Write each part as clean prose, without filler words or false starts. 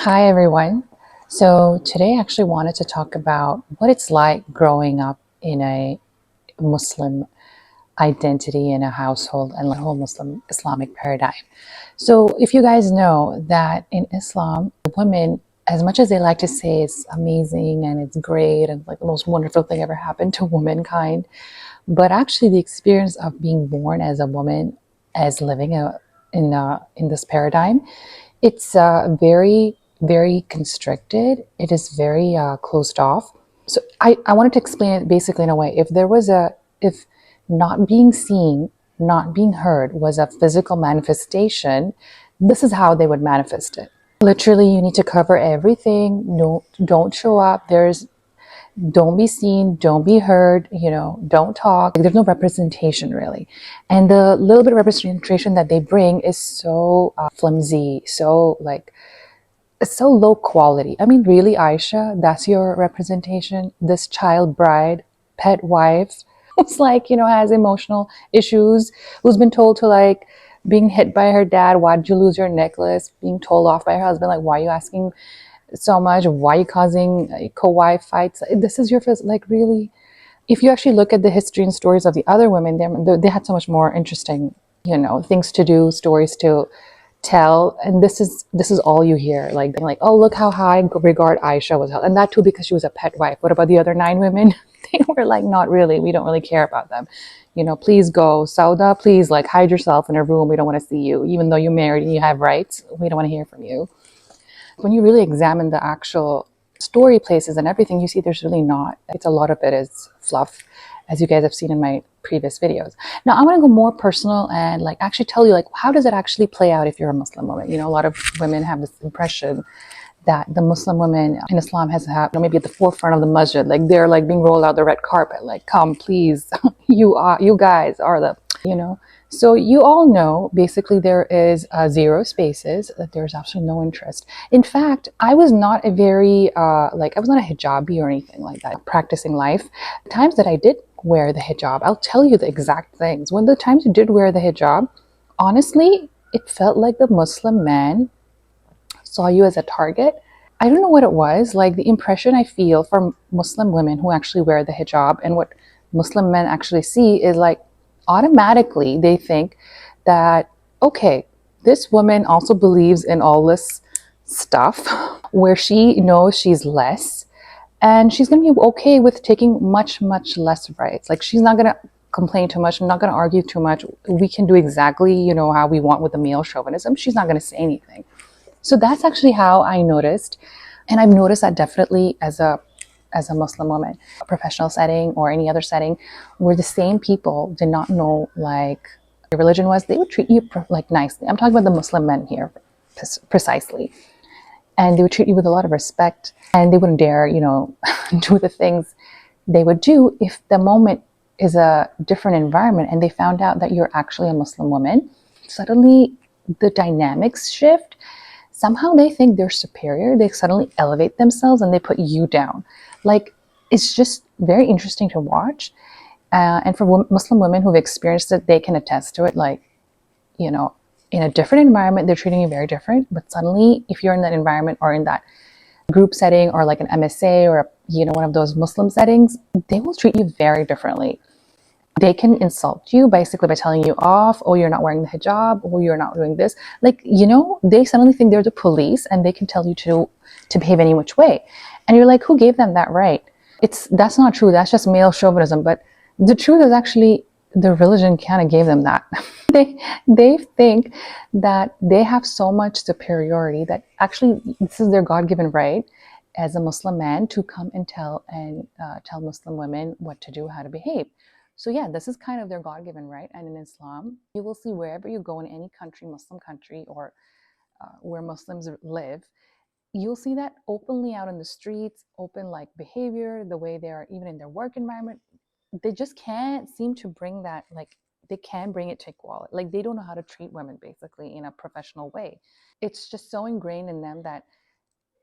Hi everyone. So today I actually wanted to talk about what it's like growing up in a Muslim identity in a household and the whole Muslim Islamic paradigm. So if you guys know that in Islam, women, as much as they like to say it's amazing and it's great and like the most wonderful thing ever happened to womankind, but actually the experience of being born as a woman, as living in this paradigm, it's very constricted. It is very closed off. So I wanted to explain it basically in a way. If not being seen, not being heard was a physical manifestation, this is how they would manifest it. Literally, you need to cover everything. No, don't show up. Don't be seen, don't be heard, don't talk. There's no representation really. And the little bit of representation that they bring is so flimsy, it's so low quality. I mean, really, Aisha, that's your representation? This child bride, pet wife, who's has emotional issues, who's been told to being hit by her dad, why did you lose your necklace? Being told off by her husband, like, why are you asking so much? Why are you causing co-wife fights? This is your first, really. If you actually look at the history and stories of the other women, they had so much more interesting, things to do, stories to tell, and this is all you hear. Oh, look how high regard Aisha was held, and that too because she was a pet wife. What about the other 9 women? They were like, not really. We don't really care about them. Please go, Sauda. Please, hide yourself in a room. We don't want to see you, even though you're married and you have rights. We don't want to hear from you. When you really examine the actual story places and everything, you see there's really not. It's a lot of it is fluff, as you guys have seen in my previous videos. Now I want to go more personal and actually tell you how does it actually play out if you're a Muslim woman. A lot of women have this impression that the Muslim women in Islam has had maybe at the forefront of the masjid, they're being rolled out the red carpet, come please, you guys are the so you all know, basically, there is zero spaces, that there's absolutely no interest. In fact, I was not a very, I was not a hijabi or anything like that, practicing life. The times that I did wear the hijab, I'll tell you the exact things. When the times you did wear the hijab, honestly, it felt like the Muslim man saw you as a target. I don't know what it was, the impression I feel from Muslim women who actually wear the hijab and what Muslim men actually see is automatically they think that, okay, this woman also believes in all this stuff where she knows she's less and she's going to be okay with taking much less rights. She's not going to complain too much. I'm not going to argue too much. We can do exactly how we want with the male chauvinism. She's not going to say anything. So that's actually how I noticed, and I've noticed that definitely as a Muslim woman, a professional setting or any other setting where the same people did not know your religion was, they would treat you nicely. I'm talking about the Muslim men here precisely. And they would treat you with a lot of respect, and they wouldn't dare, do the things they would do if the moment is a different environment and they found out that you're actually a Muslim woman. Suddenly the dynamics shift. Somehow they think they're superior. They suddenly elevate themselves and they put you down. It's just very interesting to watch. And for Muslim women who've experienced it, they can attest to it. In a different environment, they're treating you very different. But suddenly, if you're in that environment or in that group setting or an MSA or, one of those Muslim settings, they will treat you very differently. They can insult you basically by telling you off, oh, you're not wearing the hijab, oh, you're not doing this. They suddenly think they're the police and they can tell you to behave any which way. And you're like, who gave them that right? That's not true. That's just male chauvinism. But the truth is actually the religion kind of gave them that. They think that they have so much superiority that actually this is their God-given right as a Muslim man to come and tell Muslim women what to do, how to behave. So yeah, this is kind of their God-given right. And in Islam, you will see wherever you go in any country, Muslim country, or where Muslims live, you'll see that openly out in the streets, open behavior, the way they are even in their work environment. They just can't seem to bring that, they can bring it to equality. They don't know how to treat women basically in a professional way. It's just so ingrained in them that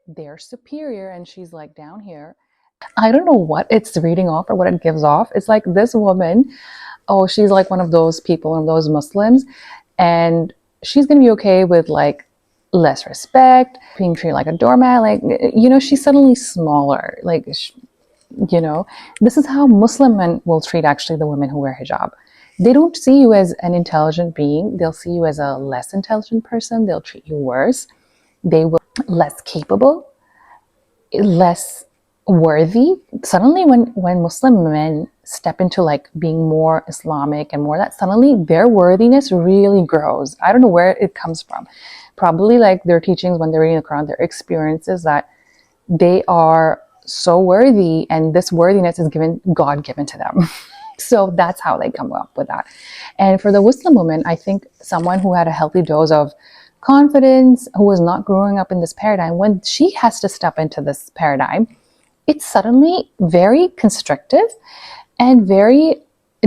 they're superior and she's down here. I don't know what it's reading off or what it gives off. It's this woman, oh, she's one of those people, one of those Muslims, and she's going to be okay with she's going to be okay with less respect, being treated like a doormat. Like, she's suddenly smaller. Like, this is how Muslim men will treat actually the women who wear hijab. They don't see you as an intelligent being. They'll see you as a less intelligent person. They'll treat you worse. They will less capable, less worthy. Suddenly when Muslim men step into like being more Islamic and more that, suddenly their worthiness really grows. I don't know where it comes from. Probably like their teachings when they're reading the Quran, their experiences that they are so worthy and this worthiness is God given to them. So that's how they come up with that. And for the Muslim woman, I think someone who had a healthy dose of confidence, who was not growing up in this paradigm, when she has to step into this paradigm, it's suddenly very constrictive and very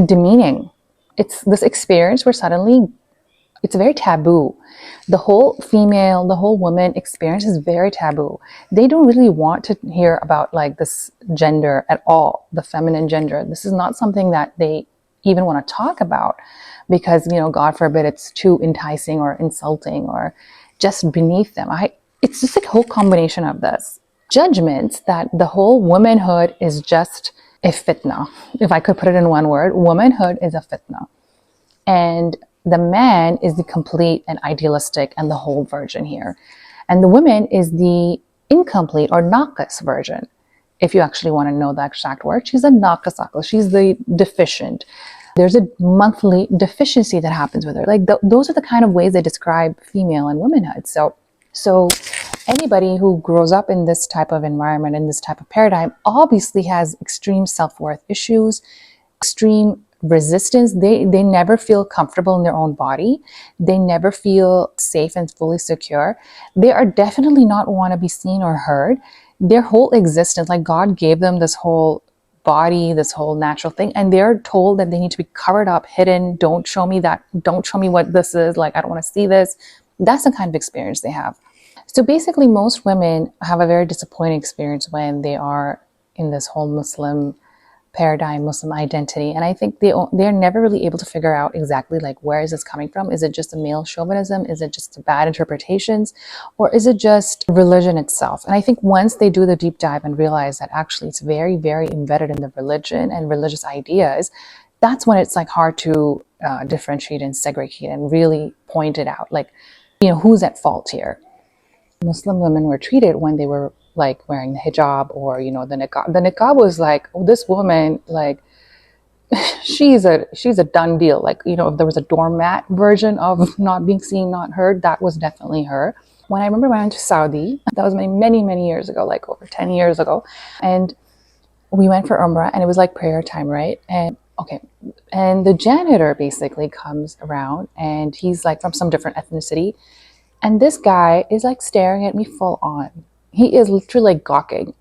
demeaning. It's this experience where suddenly it's very taboo. The whole female, the whole woman experience is very taboo. They don't really want to hear about like this gender at all, the feminine gender. This is not something that they even want to talk about because, God forbid, it's too enticing or insulting or just beneath them. It's just a whole combination of this. Judgments that the whole womanhood is just a fitna. If I could put it in one word, womanhood is a fitna. And the man is the complete and idealistic and the whole version here. And the woman is the incomplete or naqis version. If you actually want to know the exact word, she's a naqis aql. She's the deficient. There's a monthly deficiency that happens with her. Like those are the kind of ways they describe female and womanhood. So anybody who grows up in this type of environment, in this type of paradigm, obviously has extreme self-worth issues, extreme resistance. They never feel comfortable in their own body. They never feel safe and fully secure. They are definitely not want to be seen or heard. Their whole existence, like God gave them this whole body, this whole natural thing, and they're told that they need to be covered up, hidden. Don't show me that. Don't show me what this is. Like, I don't want to see this. That's the kind of experience they have. So basically, most women have a very disappointing experience when they are in this whole Muslim paradigm, Muslim identity. And I think they're never really able to figure out exactly like, where is this coming from? Is it just a male chauvinism? Is it just bad interpretations? Or is it just religion itself? And I think once they do the deep dive and realize that actually it's very, very embedded in the religion and religious ideas, that's when it's like hard to differentiate and segregate and really point it out. Like, who's at fault here? Muslim women were treated when they were like wearing the hijab or, the niqab. The niqab was like, oh, this woman, like, she's a done deal. Like, if there was a doormat version of not being seen, not heard, that was definitely her. When I remember when I went to Saudi, that was many, many years ago, like over 10 years ago. And we went for Umrah and it was like prayer time, right? And the janitor basically comes around and he's like from some different ethnicity. And this guy is like staring at me full on. He is literally like gawking.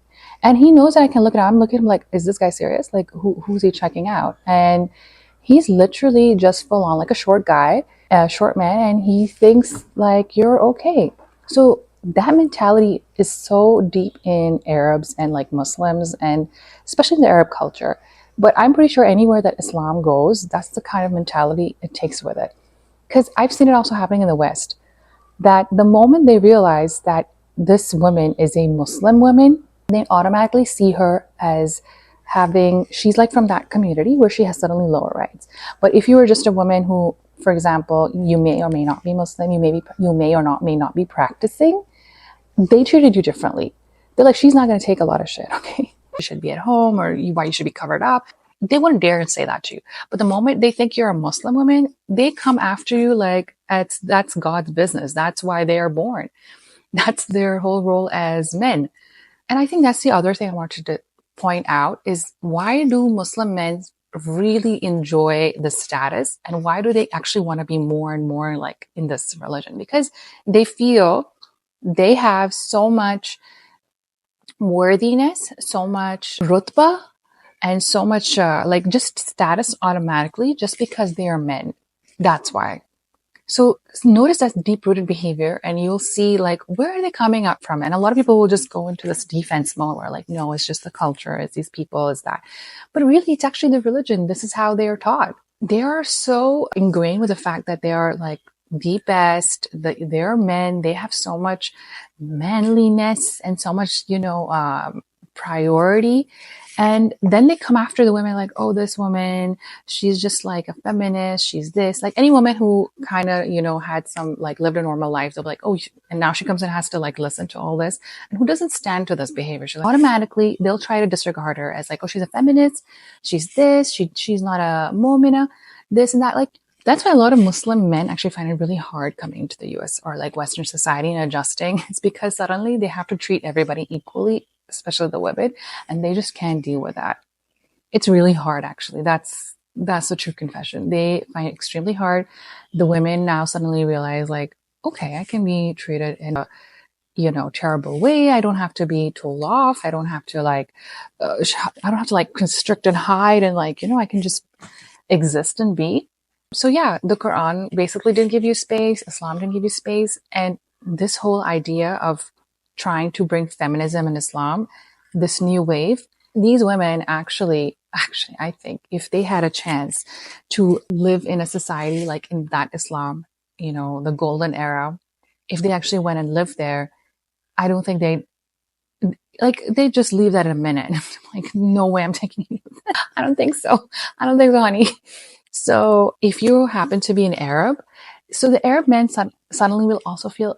And he knows that I can look at him. I'm looking at him like, is this guy serious? Like, who's he checking out? And he's literally just full on like a short guy, a short man. And he thinks like, you're okay. So that mentality is so deep in Arabs and like Muslims and especially in the Arab culture. But I'm pretty sure anywhere that Islam goes, that's the kind of mentality it takes with it. Because I've seen it also happening in the West. That the moment they realize that this woman is a Muslim woman, they automatically see her as she's like from that community where she has suddenly lower rights. But if you were just a woman who, for example, you may or may not be Muslim, you may not be practicing, they treated you differently. They're like, she's not going to take a lot of shit, okay? You should be at home, or why you should be covered up. They wouldn't dare say that to you. But the moment they think you're a Muslim woman, they come after you like that's God's business. That's why they are born. That's their whole role as men. And I think that's the other thing I wanted to point out is, why do Muslim men really enjoy the status, and why do they actually want to be more and more like in this religion? Because they feel they have so much worthiness, so much rutbah, and so much like just status automatically just because they are men. That's why. So notice that deep-rooted behavior, and you'll see like, where are they coming up from? And a lot of people will just go into this defense mode where like, no, it's just the culture, it's these people, it's that. But really, it's actually the religion. This is how they are taught. They are so ingrained with the fact that they are like the best. They're men. They have so much manliness and so much, priority. And then they come after the women like, oh, this woman, she's just like a feminist. She's this. Like any woman who kind of, had some like lived a normal life. They'll be like, oh, and now she comes and has to like listen to all this. And who doesn't stand to this behavior? She's like, automatically, they'll try to disregard her as like, oh, she's a feminist. She's this. She's not a momina, this and that. Like, that's why a lot of Muslim men actually find it really hard coming to the US or like Western society and adjusting. It's because suddenly they have to treat everybody equally, especially the women, and they just can't deal with that. It's really hard, actually. That's the true confession. They find it extremely hard. The women now suddenly realize like, okay, I can be treated in a, terrible way. I don't have to be told off. I don't have to like, I don't have to like constrict and hide and like, I can just exist and be. So yeah, the Quran basically didn't give you space. Islam didn't give you space. And this whole idea of trying to bring feminism in Islam, this new wave, these women actually, I think if they had a chance to live in a society like in that Islam, the golden era, if they actually went and lived there, I don't think they just leave that in a minute. Like, no way I'm taking you. I don't think so. I don't think so, honey. So if you happen to be an Arab, so the Arab men suddenly will also feel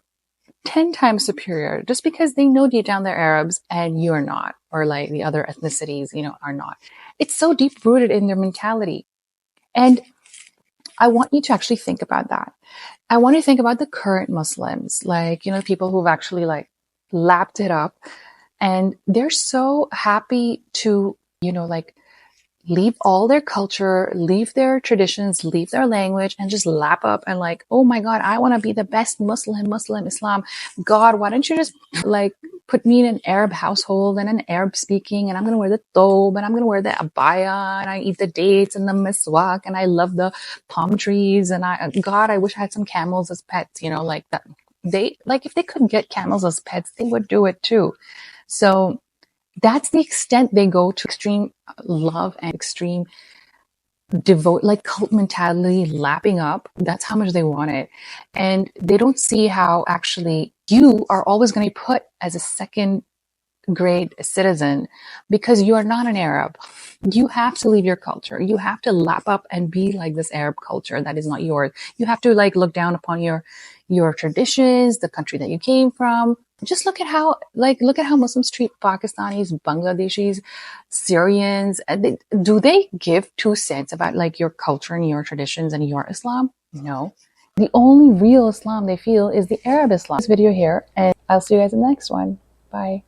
10 times superior just because they know deep down they're Arabs and you're not, or like the other ethnicities, are not. It's so deep rooted in their mentality. And I want you to actually think about that. I want you to think about the current Muslims, like, people who've actually like lapped it up and they're so happy to, like leave all their culture, leave their traditions, leave their language, and just lap up and like, oh my God, I want to be the best Muslim, Islam. God, why don't you just like put me in an Arab household and an Arab speaking, and I'm going to wear the thobe and I'm going to wear the abaya and I eat the dates and the miswak and I love the palm trees and God, I wish I had some camels as pets, like that. If they could get camels as pets, they would do it too. So that's the extent they go to extreme love and extreme devote, like cult mentality, lapping up. That's how much they want it. And they don't see how actually you are always going to be put as a second grade citizen because you are not an Arab. You have to leave your culture. You have to lap up and be like this Arab culture that is not yours. You have to like look down upon your traditions, the country that you came from. Just look at how Muslims treat Pakistanis, Bangladeshis, Syrians. Do they give 2 cents about like your culture and your traditions and your Islam? No. The only real Islam they feel is the Arab Islam. This video here, and I'll see you guys in the next one. Bye.